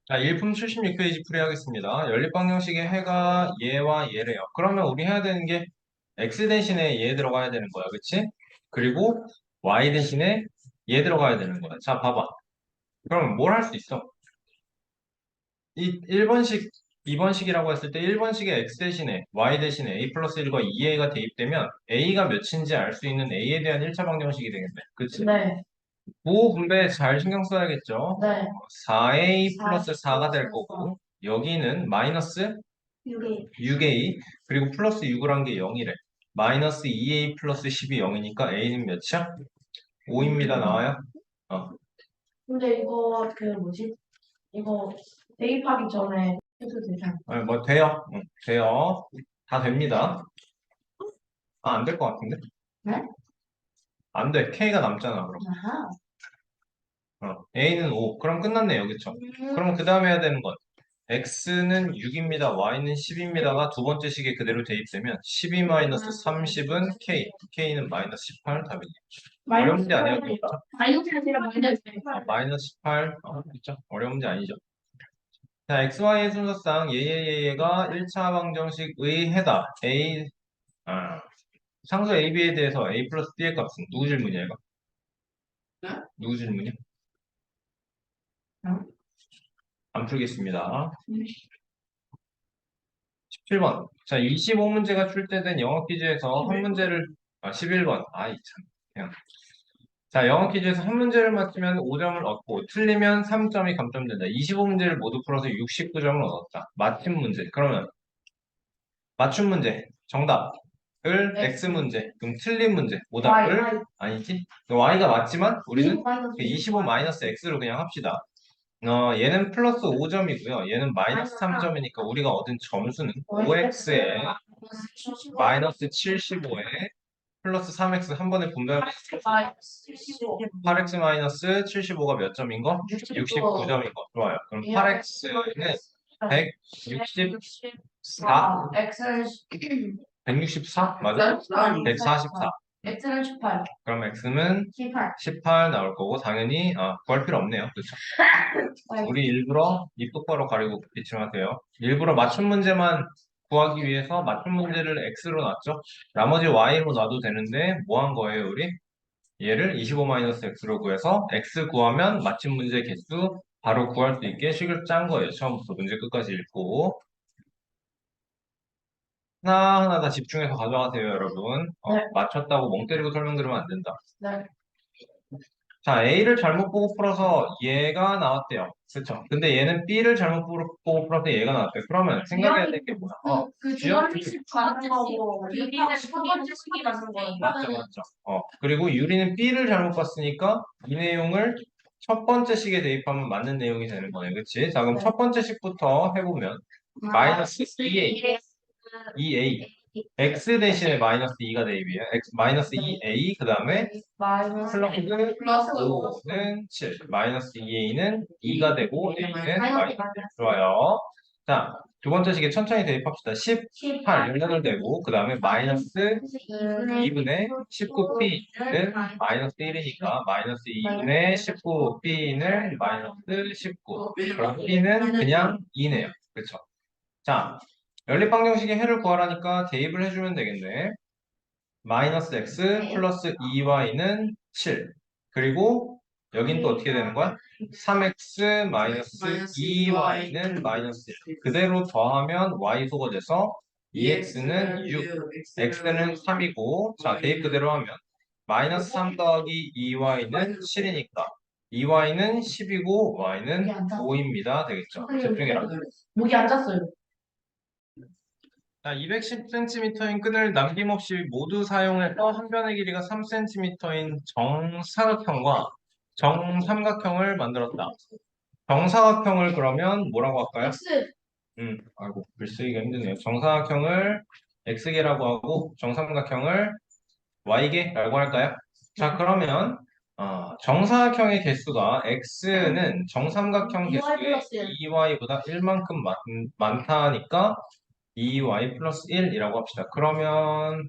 자, 일품 76페이지 풀이하겠습니다. 연립방정식의 해가 얘와 얘래요. 그러면 우리 해야 되는 게 x 대신에 얘 들어가야 되는 거야. 그치? 그리고 y 대신에 얘 들어가야 되는 거야. 자, 봐봐. 그러면 뭘 할 수 있어? 이 1번식, 2번식이라고 했을 때 1번식에 x 대신에 y 대신에 a 플러스 1과 2a가 대입되면 a가 몇인지 알 수 있는 a에 대한 1차 방정식이 되겠네. 그치? 네, 부호 분배 잘 신경 써야겠죠? 네. 4a 플러스 4가 될 플러스 거고 여기는 마이너스 6이 6a 그리고 플러스 6을 한 게 0이래. 마이너스 2a 플러스 10이 0이니까 a는 몇이야? 5입니다. 나와요? 어. 근데 이거 그 뭐지? 이거 대입하기 전에 해도 되잖아. 아니, 뭐 돼요. 응, 돼요. 다 됩니다. 아, 안 될 것 같은데? 네? 안 돼. k가 남잖아. 그럼. 아하. a는 5. 그럼 끝났네요. 그쵸? 그럼 그 다음에 해야 되는 건 x는 6입니다. y는 10입니다가 두 번째 식에 그대로 대입되면 12 마이너스 30은 k. k는 마이너스 18 답이네요. 어려운 문제 아니에요. 그렇죠? 마이너스 아니라 마이너스. 마이너스 18. 그렇죠? 어려운 문제 아니죠. 자, XY의 순서상 얘가 1차 방정식의 해다. 상수 AB에 대해서 A 플러스 B의 값은 누구 질문이야, 이거? 네? 누구 질문이야? 응? 안 풀겠습니다. 17번. 자, 25문제가 출제된 영어 퀴즈에서 한 문제를, 11번. 아이, 참. 그냥. 자, 영어 퀴즈에서 한 문제를 맞추면 5점을 얻고, 틀리면 3점이 감점된다. 25문제를 모두 풀어서 69점을 얻었다. 맞힌 문제. 그러면, 맞춤 문제. 정답을 X 문제. 그럼 틀린 문제. 오답을, 아니지? Y가 맞지만, 우리는 25 마이너스 X로 그냥 합시다. 얘는 플러스 5점이고요. 얘는 마이너스 3점이니까 우리가 얻은 점수는 5x에 마이너스 75에 플러스 3x 한 번에 분배하면 8x 마이너스 75가 몇 점인 거? 69점인 거. 좋아요. 그럼 8x는 164? X는 164? 맞아? 144. X는 18. 그럼 x는 18. 18 나올 거고 당연히 구할 필요 없네요. 그렇죠? 우리 일부러 입 똑바로 가리고 기침하세요. 일부러 맞춤 문제만 구하기 위해서 맞춤 문제를 x로 놨죠. 나머지 y로 놔도 되는데 뭐 한 거예요, 우리? 얘를 25-x로 구해서 x 구하면 맞춤 문제 개수 바로 구할 수 있게 식을 짠 거예요. 처음부터 문제 끝까지 읽고. 하나하나 다 집중해서 가져가세요, 여러분. 네. 맞췄다고 멍 때리고 설명 들으면 안 된다. 네. 자, A를 잘못 보고 풀어서 얘가 나왔대요. 그쵸? 근데 얘는 B를 잘못 보고 풀어서 얘가 나왔대요. 그러면 생각해야 될 게 뭐야? 그 주역? 주관식 가는 거고 유리는 첫 번째 식이 맞는 거예요. 맞죠, 맞죠. 그리고 유리는 B를 잘못 봤으니까 이 내용을 첫 번째 식에 대입하면 맞는 내용이 되는 거네. 그치? 자, 그럼 네. 첫 번째 식부터 해보면 마이너스 2A, 2A. X 대신에 마이너스 2가 대입이에요. 마이너스 2A, 그 다음에 마이너스 플러스 5는 7, 마이너스 2a는 2가 되고 a는 마이너스 1. 좋아요. 자, 두 번째 식에 천천히 대입합시다. 18, 18 되고 그 다음에 마이너스 2분의 19b는 마이너스 1이니까 마이너스 2분의 19b는 마이너스 19. 그럼 b는 그냥 2네요. 그쵸? 자, 연립방정식의 해를 구하라니까 대입을 해주면 되겠네. 마이너스 x 플러스 2y는 7. 그리고 여긴 또 어떻게 되는 거야? 3x 마이너스 2y는 마이너스 1. 그대로 더하면 y 소거 돼서 2x는 6, x는 3이고 자 대입 그대로 하면 마이너스 3 더하기 2y는 7이니까 2y는 10이고 y는 5입니다. 되겠죠? 집중해라. 목이 앉았어요. 자, 210cm인 끈을 남김없이 모두 사용해서 한 변의 길이가 3cm인 정사각형과 정삼각형을 만들었다. 정사각형을 그러면 뭐라고 할까요? X. 아이고, 글 쓰기가 힘드네요. 정사각형을 x개라고 하고 정삼각형을 y개라고 할까요? 자, 그러면 정사각형의 개수가 x는 정삼각형 2y 개수의 플러스 1. 2y보다 1만큼 많다니까 2y 플러스 1이라고 합시다. 그러면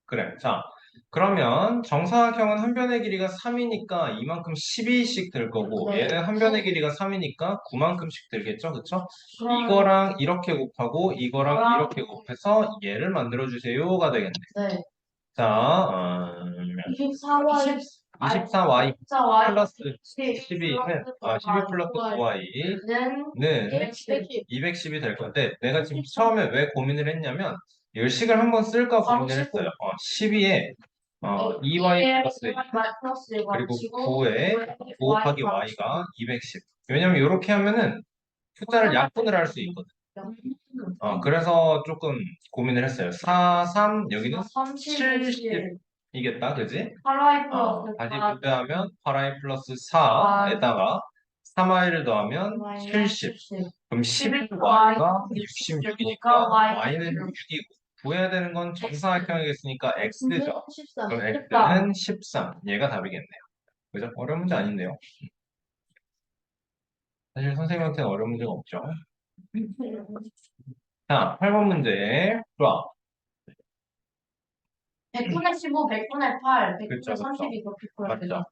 그래. 자, 그러면 정사각형은 한 변의 길이가 3이니까 이만큼 12씩 될 거고 네. 얘는 한 변의 길이가 3이니까 9만큼씩 들겠죠? 그쵸? 그러면 이거랑 이렇게 곱하고 이거랑 이거랑 이렇게 곱해서 얘를 만들어 주세요가 되겠네. 네. 자, 24y 24y 24y 플러스 12 12는 12 플러스 9y는 는 110. 210이 될 건데 내가 지금 처음에 왜 고민을 했냐면 이걸 식을 한번 쓸까 고민을 했어요. 12에 2y 플러스 1 그리고 9에 9 곱하기 y가 210. 왜냐면 이렇게 하면은 숫자를 약분을 할 수 있거든. 그래서 조금 고민을 했어요. 4, 3, 여기는 30 70이겠다, 그지? 8y 플러스 다시 분배하면 8i 플러스 4에다가 3i를 더하면 70. 그럼 11y가 66이니까 y는 6이고 구해야 되는 건 정사각형이겠으니까 x죠. 그럼 x는 13. 얘가 답이겠네요. 그죠? 어려운 문제 아닌데요. 사실 선생님한테는 어려운 문제가 없죠. 자, 8번 문제. 좋아. 100분의 15, 100분의 8, 그쵸, 100분의 그쵸. 32 그렇게 풀어야 맞죠? 되니까.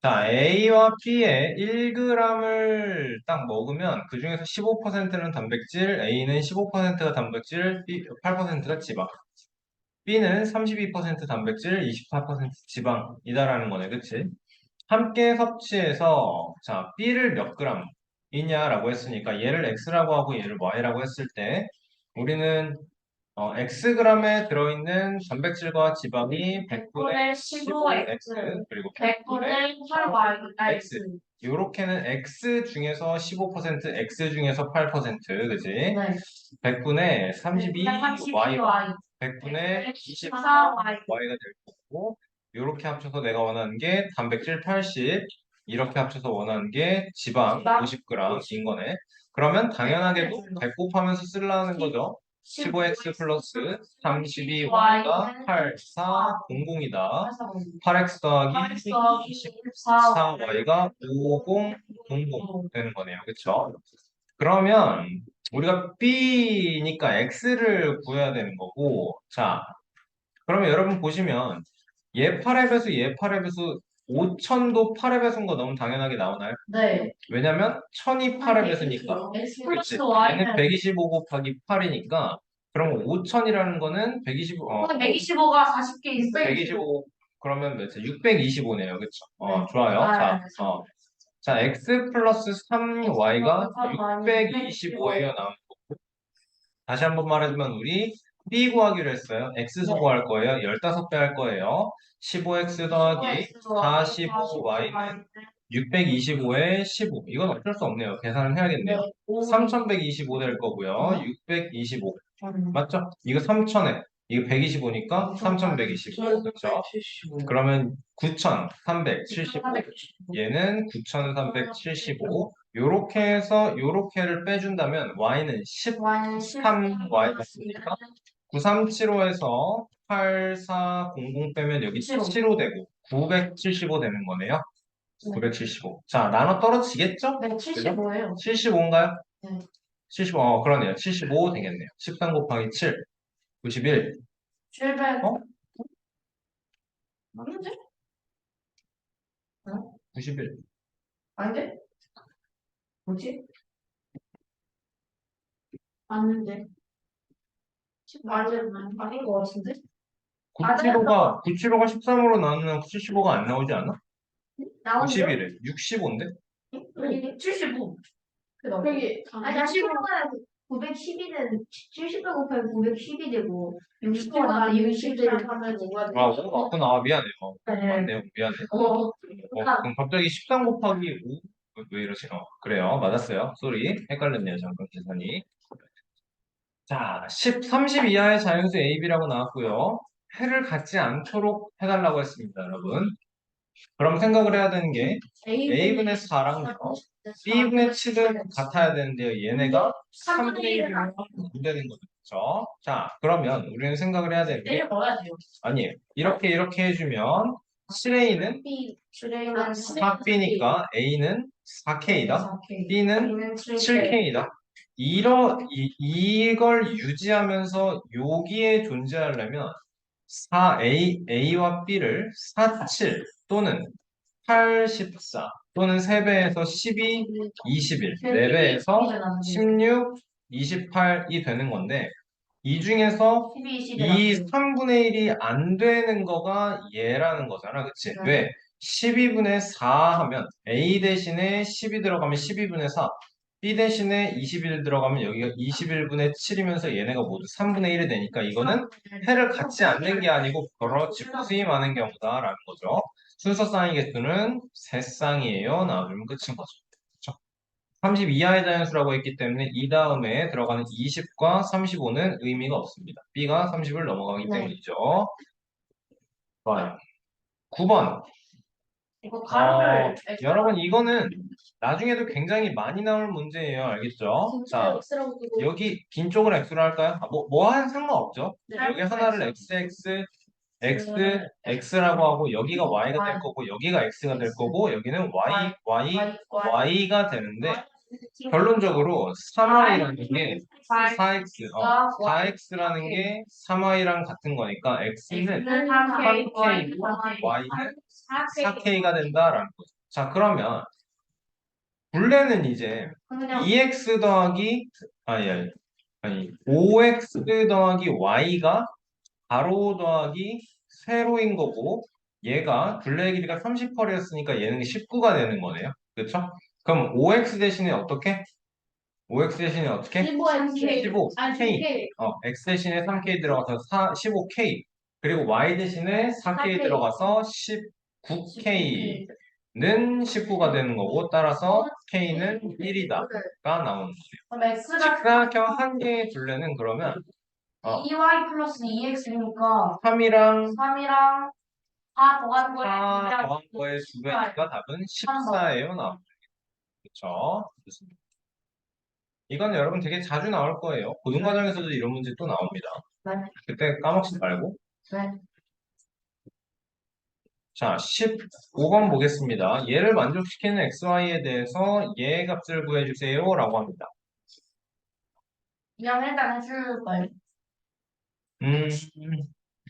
자, A와 B에 1g을 딱 먹으면 그 중에서 15%는 단백질, A는 15%가 단백질, B, 8%가 지방. B는 32% 단백질, 24% 지방이다라는 거네, 그치? 함께 섭취해서, 자, B를 몇 그램 이냐라고 했으니까 얘를 X라고 하고 얘를 Y라고 했을 때 우리는 Xg에 들어있는 단백질과 지방이 100분의 15X 그리고 100분의 8y, X 요렇게는 X 중에서 15% X 중에서 8% 그지? 네. 100분의 32Y와 100분의 24Y가 될 거고 요렇게 합쳐서 내가 원하는 게 단백질 80 이렇게 합쳐서 원하는 게 지방 50g인 거네. 그러면 당연하게도 100 곱하면서 쓰려는 거죠. 15x 플러스 32y가 8400이다. 8x 더하기 24y가 5000 되는 거네요. 그쵸? 그러면 우리가 b니까 x를 구해야 되는 거고 자, 그러면 여러분 보시면 얘 8의 배수, 얘 8의 배수 5천도 8의 배수인 거 너무 당연하게 나오나요? 네. 왜냐면 1000이 8의 배수니까. X 그치? 플러스 얘는 y는 125 곱하기 8이니까 그러면 5000이라는 거는 125, 125가 40개 있어요. 125 그러면 몇째? 625네요. 그쵸? 네. 좋아요. 아, 자, x 플러스 3y가 625예요. 나오는 거고. 다시 한번 말해주면 우리 b 구하기로 했어요. x 수거할 거예요. 15배 할 거예요. 15x 더하기 45y는 625에 15. 이건 어쩔 수 없네요. 계산을 해야겠네요. 3125 될 거고요. 625. 맞죠? 이거 3000에 이거 125니까 3125. 그렇죠? 그러면 9375. 얘는 9375. 요렇게 해서 요렇게를 빼준다면 y는 13y가 있으니까 9375에서 8400 빼면 여기 75 되고 975 되는 거네요. 975. 자, 나눠 떨어지겠죠? 네, 75예요. 75인가요? 네. 75, 그러네요. 75 되겠네요. 13 곱하기 7, 91. 700. 어? 맞는데? 91. 아닌데? 뭐지? 맞는데? 아닌 것 같은데? 975가 13으로 나누면 75가 안 나오지 않아? 나오죠? 91에 65인데? 75. 여기 아니, 75는 912는 70배 곱하기 910이 되고 60가 나는 60을 하면 뭐가 돼? 5 맞구나. 미안해요. 네. 맞네요. 미안해. 그럼 갑자기 13 곱하기 5? 왜 이러지? 그래요. 맞았어요. 쏘리. 헷갈렸네요. 잠깐 계산이. 자, 30 이하의 자연수 A, B라고 나왔고요. 해를 갖지 않도록 해달라고 했습니다, 여러분. 그럼 생각을 해야 되는 게 A분의 4랑 B분의 7은 같아야 되는데요. 얘네가 3분의 1이면 안 되는 거죠. 그렇죠? 자, 그러면 우리는 생각을 해야 되는 게 내일 먹어야지요. 아니에요. 이렇게 해주면 7A는 4B니까 A는 4K이다. B는 7K이다. 이걸 유지하면서 여기에 존재하려면 A와 B를 4, 7 또는 8, 14 또는 3배에서 12, 21, 4배에서 16, 28이 되는 건데 이 중에서 12, 21. 이 3분의 1이 안 되는 거가 얘라는 거잖아. 그치? 네. 왜? 12분의 4 하면 A 대신에 12 들어가면 12분의 4 B 대신에 21 들어가면 여기가 21분의 7이면서 얘네가 모두 3분의 1이 되니까 이거는 해를 같이 안 낸 게 아니고 그렇지 부수이 많은 경우다라는 거죠. 순서 쌍의 개수는 3쌍이에요. 나오면 끝인 거죠. 그쵸? 30 이하의 자연수라고 했기 때문에 이 다음에 들어가는 20과 35는 의미가 없습니다. B가 30을 넘어가기 네. 때문이죠. 좋아요. 9번. 이거 가로를 여러분 이거는 나중에도 굉장히 많이 나올 문제예요. 알겠죠? 자, X라고 두고 여기 빈 쪽을 X로 할까요? 뭐한 상관없죠? 네. 여기 하나를 X라고 하고 여기가 Y가 될 거고 여기가 X가 될 거고 여기는 Y가 되는데 결론적으로 3Y라는 게 4X, 4X라는 게 3Y랑 같은 거니까 X는 3K, Y는 4K가 된다라는 거죠. 자, 그러면 본래는 이제 그냥 2X 더하기, 아니, 5X 더하기 Y가 가로 더하기 세로인 거고, 얘가 둘레의 길이가 30펄이었으니까 얘는 19가 되는 거네요. 그렇죠? 그럼 5X 대신에 어떻게? 5X 대신에 어떻게? 15K. X 대신에 3K 들어가서 15K. 그리고 Y 대신에 4K 들어가서 19K. 는 19가 되는 거고 따라서 K는 1이다가 나오는 거예요. 그럼 X가 직사각형 한 개의 둘레는 그러면 2Y 플러스 2X니까 3이랑 3이랑 4 더하는 거에 4 더한 거의 두 배니까 답은 14예요. 나오죠. 그렇죠? 좋습니다. 이건 여러분 되게 자주 나올 거예요. 고등과정에서도 이런 문제 또 나옵니다. 네. 그때 까먹지 말고. 네. 자, 15번 보겠습니다. 얘를 만족시키는 XY에 대해서 얘의 값을 구해주세요. 라고 합니다. 그냥 일단 해줄 거예요.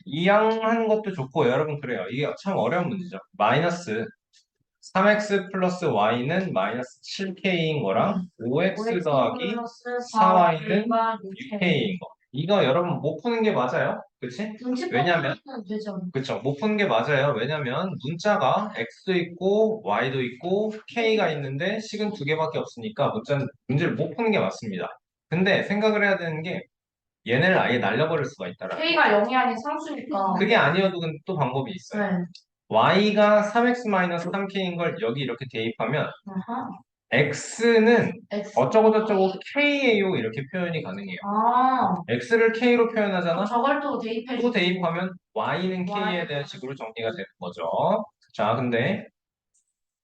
이양하는 것도 좋고 여러분 그래요. 이게 참 어려운 문제죠. 마이너스 3x 플러스 y는 마이너스 7k인 거랑 5x 더하기 4y는 6k인 거. 이거 여러분 못 푸는 게 맞아요. 그치? 왜냐면 되죠. 그쵸. 못 푸는 게 맞아요. 왜냐면 문자가 x도 있고 y도 있고 k가 있는데 식은 두 개밖에 없으니까 문제를 못 푸는 게 맞습니다. 근데 생각을 해야 되는 게 얘네를 아예 날려버릴 수가 있다라. K가 0이 아닌 상수니까. 그게 아니어도 근데 또 방법이 있어요. 네. y가 3x-3k인 걸 여기 이렇게 대입하면 아하. x는 X. 어쩌고저쩌고 k예요 이렇게 표현이 가능해요. 아. x를 k로 표현하잖아. 저걸 또 대입해 또 대입하면 y는 k에 대한 식으로 정리가 되는 거죠. 자, 근데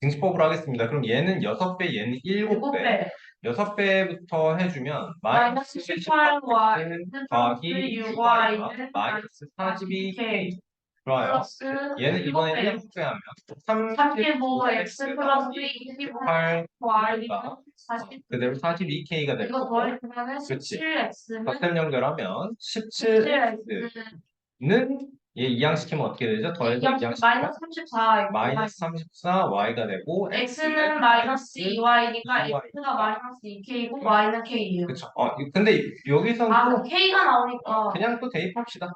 등식법으로 하겠습니다. 그럼 얘는 6배, 얘는 7배. 6배부터 해주면 마이너스 18y 더하기 6y는 마이너스 42k. 좋아요. 플러스 얘는 이번에 7배 하면 35x 플러스 8 28y가 40. 그대로 42k가 될 이거 거고 더해주면은 그치. 17x는 덧셈 연결하면 17x는 얘 이항시키면 어떻게 되죠? 더해서 이항시키면 마이너스 34. 마이너스 34y가 되고 x는 마이너스 2y니까 2y. x가 마이너스 2k이고 y는 k예요. 그쵸. 근데 여기서는 아, 또 그 k가 나오니까 그냥 또 대입합시다.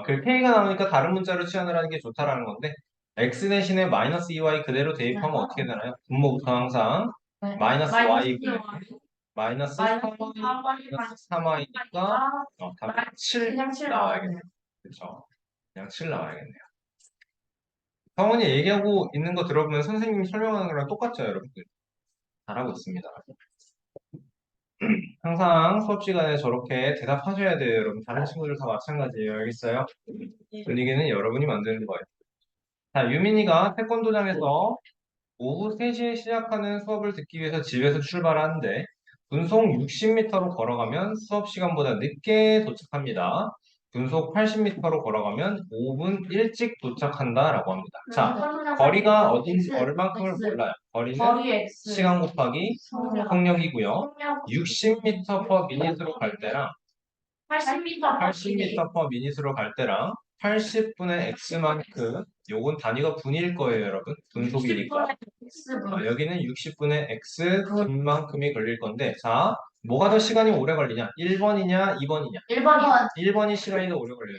그 k가 나오니까 다른 문자로 치환을 하는 게 좋다라는 건데 x 대신에 마이너스 2y 그대로 대입하면 어떻게 되나요? 분모부터 항상 네. 마이너스 y 마이너스 마이너스 3y니까 답이 7 그냥 7 나와야겠네요. 그쵸. 그냥 7 나와야겠네요. 성원이 얘기하고 있는 거 들어보면 선생님이 설명하는 거랑 똑같죠, 여러분들? 잘하고 있습니다. 항상 수업 시간에 저렇게 대답하셔야 돼요, 여러분. 다른 친구들 다 마찬가지예요, 알겠어요? 분위기는 여러분이 만드는 거예요. 자, 유민이가 태권도장에서 오후 3시에 시작하는 수업을 듣기 위해서 집에서 출발하는데 분속 60m로 걸어가면 수업 시간보다 늦게 도착합니다. 분속 80m로 걸어가면 5분 일찍 도착한다라고 합니다. 자, 거리가 어딘지 얼만큼을 몰라요. 거리는 거리 x 시간 곱하기 속력이고요. 60m per minute로 갈 때랑 80m 80m per minute로 갈 때랑 80분의 x만큼, 요건 단위가 분일 거예요, 여러분. 분속이니까. 10분의 X분. 여기는 60분의 x 분만큼이 걸릴 건데, 자, 뭐가 더 시간이 오래 걸리냐? 1번이냐, 2번이냐? 1번이요. 1번이 시간이 더 오래 걸려요.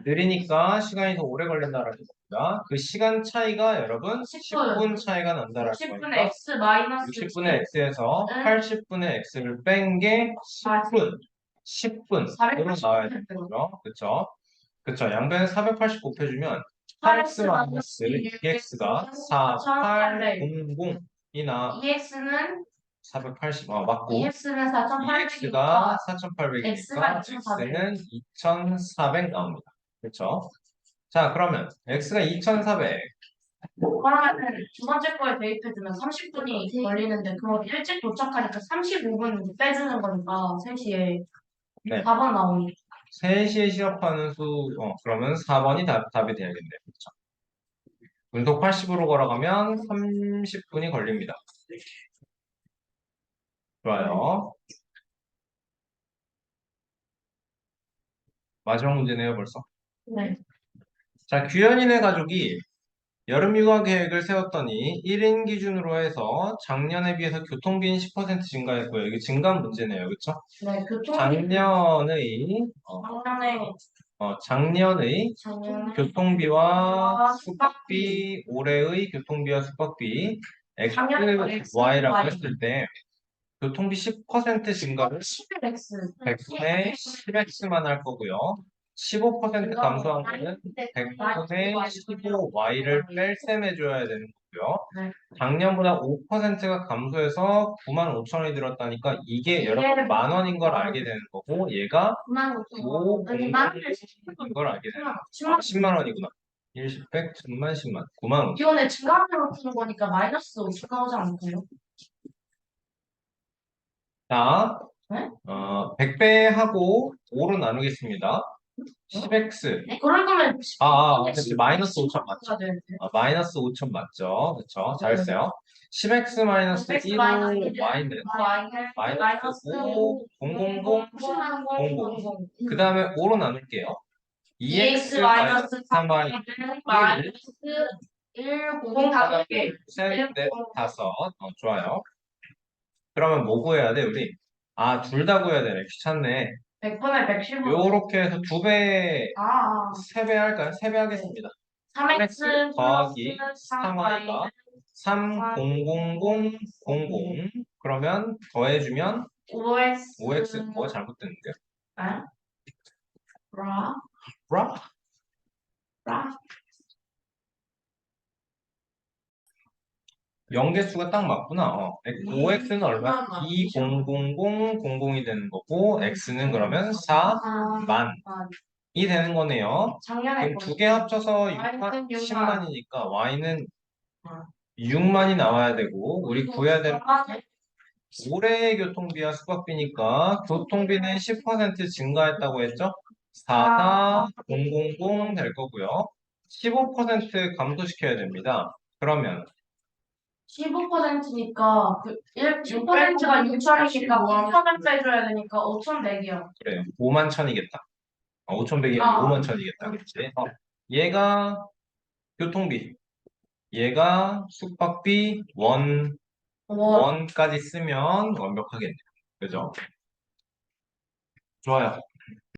느리니까 시간이 더 오래 걸린다라는 겁니다. 그 시간 차이가 여러분 10분 차이가 난다라는 60분의 거니까 X 마이너스 60분의 x에서 응? 80분의 x를 뺀 게 10분. 10분으로 나와야 되는 거죠. 그쵸? 그쵸. 양변에 480 곱해주면 8x 마이너스 2x가 4800이 나 2X는 480, 맞고. EX는 4,800이니까 EX가 4,800이니까 X가 X는 2,400 나옵니다. 그렇죠? 자, 그러면 X가 2,400. 그러면 두 번째 거에 대입해주면 30분이 걸리는데 그럼 일찍 도착하니까 35분 빼주는 거니까 3시에 네. 4번 나오니 3시에 시합하는 그러면 4번이 답이 돼야겠네요. 그렇죠? 분속 80으로 걸어가면 30분이 걸립니다. 좋아요. 마지막 문제네요, 벌써. 네. 자, 규현이네 가족이 여름휴가 계획을 세웠더니 1인 기준으로 해서 작년에 비해서 교통비는 10% 증가했고요. 이게 증가한 문제네요. 그렇죠? 네, 교통비 작년의 작년에 교통비와 숙박비, 올해의 교통비와 숙박비 작년에 XY라고 Y. 했을 때 교통비 10% 증가를 11X 100분의 10X만 할 거고요. 15% 감소한 거는 100분의 15Y를 뺄셈해줘야 되는 거고요. 네. 작년보다 5%가 감소해서 95,000원이 들었다니까 이게 여러분 만 원인 걸 알게 되는 거고 얘가 5,000원인 걸 알게 되는 거고 10만 원이구나. 1, 10, 100, 1000만, 10만, 9만 원. 기존에 증가율로 푸는 거니까 마이너스 5천 나오지 않을까요? 자, 네? 100배하고 5로 나누겠습니다. 10x. 그럴 거면 그치. 마이너스 5천 맞죠? 마이너스 5천 맞죠? 그쵸? 잘했어요. 10x 마이너스 1로 y는 마이너스 5, 000, 00. 그 다음에 5로 나눌게요. 2x 마이너스 3y 마이너스 1, 0, 5개. 셋, 넷, 다섯. 좋아요. 그러면 뭐 구해야 돼, 우리? 둘 다 구해야 되네. 귀찮네. 100분의 115. 요렇게 해서 2배, 아, 3배 할까요? 3배 하겠습니다. 3x 더하기 플러스 3y가 3,000,00. 그러면 더해주면 5x 뭐가 잘못됐는데요? 브라? 연계수가 딱 맞구나. 5x는 얼마? 20,000,00이 되는 거고 x는 그러면 4만이 되는 거네요. 그럼 두 개 합쳐서 10만이니까 y는 6만이 나와야 되고 우리 구해야 되는 올해의 교통비와 숙박비니까 교통비는 10% 증가했다고 했죠? 4,4,000 될 거고요. 15% 감소시켜야 됩니다. 그러면 15%니까 10%가 6천이니까 5,000원 빼줘야 되니까 5,100이요. 그래요. 51,000이겠다. 5,100이면 51,000이겠다. 그렇지? 얘가 교통비, 얘가 숙박비, 원까지 쓰면 완벽하겠네요. 그죠? 좋아요.